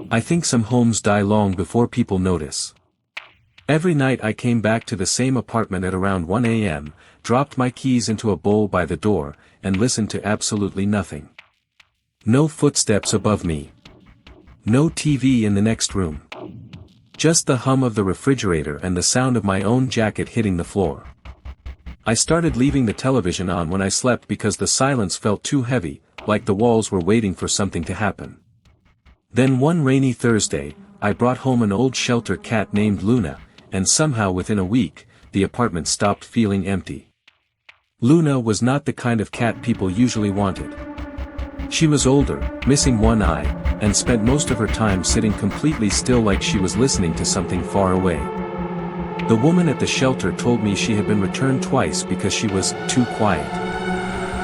I think some homes die long before people notice. Every night I came back to the same apartment at around 1 a.m., dropped my keys into a bowl by the door, and listened to absolutely nothing. No footsteps above me. No TV in the next room. Just the hum of the refrigerator and the sound of my own jacket hitting the floor. I started leaving the television on when I slept because the silence felt too heavy, like the walls were waiting for something to happen. Then one rainy Thursday, I brought home an old shelter cat named Luna, and somehow within a week, the apartment stopped feeling empty. Luna was not the kind of cat people usually wanted. She was older, missing one eye, and spent most of her time sitting completely still like she was listening to something far away. The woman at the shelter told me she had been returned twice because she was too quiet.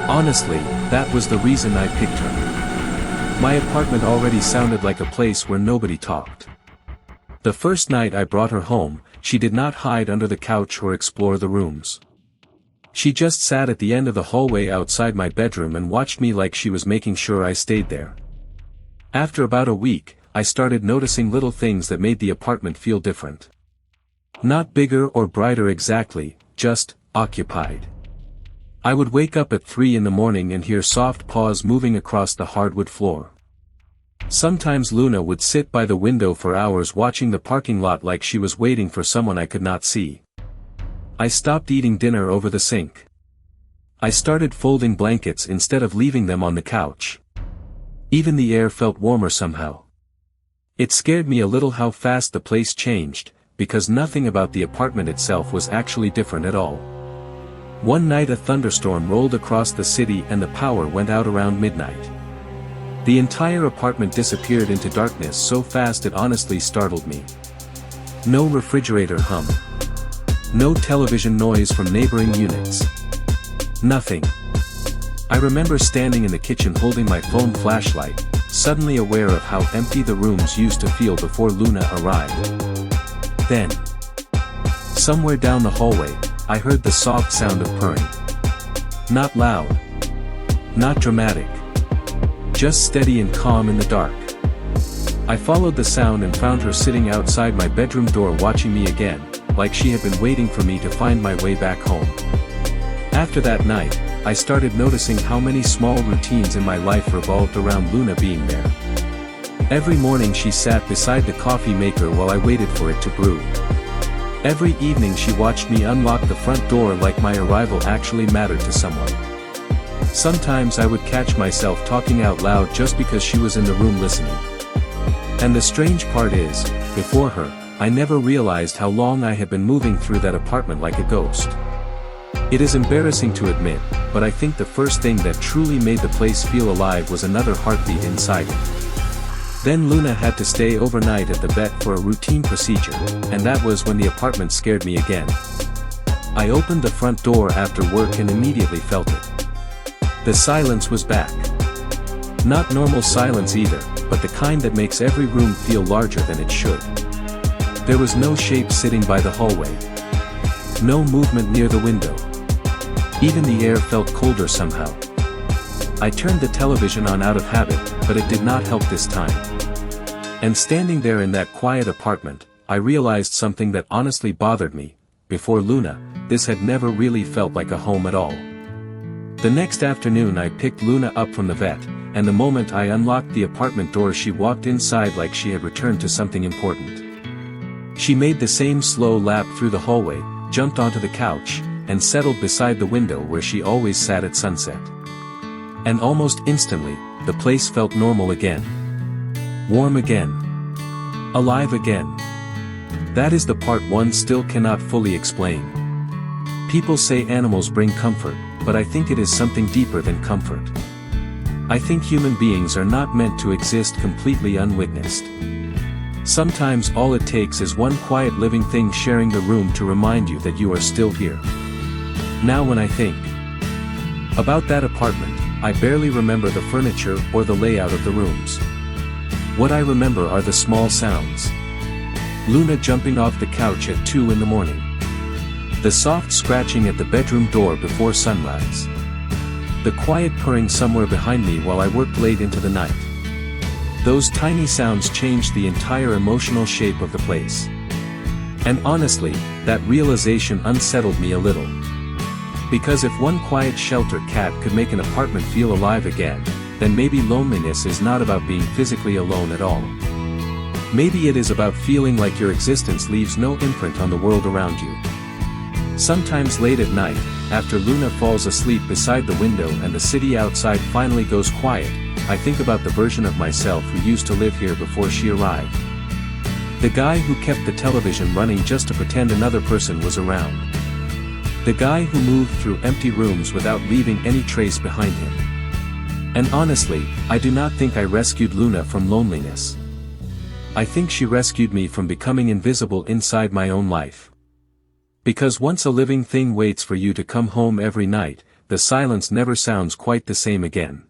Honestly, that was the reason I picked her. My apartment already sounded like a place where nobody talked. The first night I brought her home, she did not hide under the couch or explore the rooms. She just sat at the end of the hallway outside my bedroom and watched me like she was making sure I stayed there. After about a week, I started noticing little things that made the apartment feel different. Not bigger or brighter exactly, just occupied. I would wake up at 3 in the morning and hear soft paws moving across the hardwood floor. Sometimes Luna would sit by the window for hours watching the parking lot like she was waiting for someone I could not see. I stopped eating dinner over the sink. I started folding blankets instead of leaving them on the couch. Even the air felt warmer somehow. It scared me a little how fast the place changed, because nothing about the apartment itself was actually different at all. One night a thunderstorm rolled across the city and the power went out around midnight. The entire apartment disappeared into darkness so fast it honestly startled me. No refrigerator hum. No television noise from neighboring units. Nothing. I remember standing in the kitchen holding my phone flashlight, suddenly aware of how empty the rooms used to feel before Luna arrived. Then, somewhere down the hallway, I heard the soft sound of purring. Not loud. Not dramatic. Just steady and calm in the dark. I followed the sound and found her sitting outside my bedroom door watching me again, like she had been waiting for me to find my way back home. After that night, I started noticing how many small routines in my life revolved around Luna being there. Every morning she sat beside the coffee maker while I waited for it to brew. Every evening she watched me unlock the front door like my arrival actually mattered to someone. Sometimes I would catch myself talking out loud just because she was in the room listening. And the strange part is, before her, I never realized how long I had been moving through that apartment like a ghost. It is embarrassing to admit, but I think the first thing that truly made the place feel alive was another heartbeat inside it. Then Luna had to stay overnight at the vet for a routine procedure, and that was when the apartment scared me again. I opened the front door after work and immediately felt it. The silence was back. Not normal silence either, but the kind that makes every room feel larger than it should. There was no shape sitting by the hallway. No movement near the window. Even the air felt colder somehow. I turned the television on out of habit, but it did not help this time. And standing there in that quiet apartment, I realized something that honestly bothered me. Before Luna, this had never really felt like a home at all. The next afternoon I picked Luna up from the vet, and the moment I unlocked the apartment door she walked inside like she had returned to something important. She made the same slow lap through the hallway, jumped onto the couch, and settled beside the window where she always sat at sunset. And almost instantly, the place felt normal again. Warm again. Alive again. That is the part one still cannot fully explain. People say animals bring comfort, but I think it is something deeper than comfort. I think human beings are not meant to exist completely unwitnessed. Sometimes all it takes is one quiet living thing sharing the room to remind you that you are still here. Now when I think about that apartment, I barely remember the furniture or the layout of the rooms. What I remember are the small sounds. Luna jumping off the couch at 2 in the morning. The soft scratching at the bedroom door before sunrise. The quiet purring somewhere behind me while I worked late into the night. Those tiny sounds changed the entire emotional shape of the place. And honestly, that realization unsettled me a little. Because if one quiet sheltered cat could make an apartment feel alive again, then maybe loneliness is not about being physically alone at all. Maybe it is about feeling like your existence leaves no imprint on the world around you. Sometimes late at night, after Luna falls asleep beside the window and the city outside finally goes quiet, I think about the version of myself who used to live here before she arrived. The guy who kept the television running just to pretend another person was around. The guy who moved through empty rooms without leaving any trace behind him. And honestly, I do not think I rescued Luna from loneliness. I think she rescued me from becoming invisible inside my own life. Because once a living thing waits for you to come home every night, the silence never sounds quite the same again.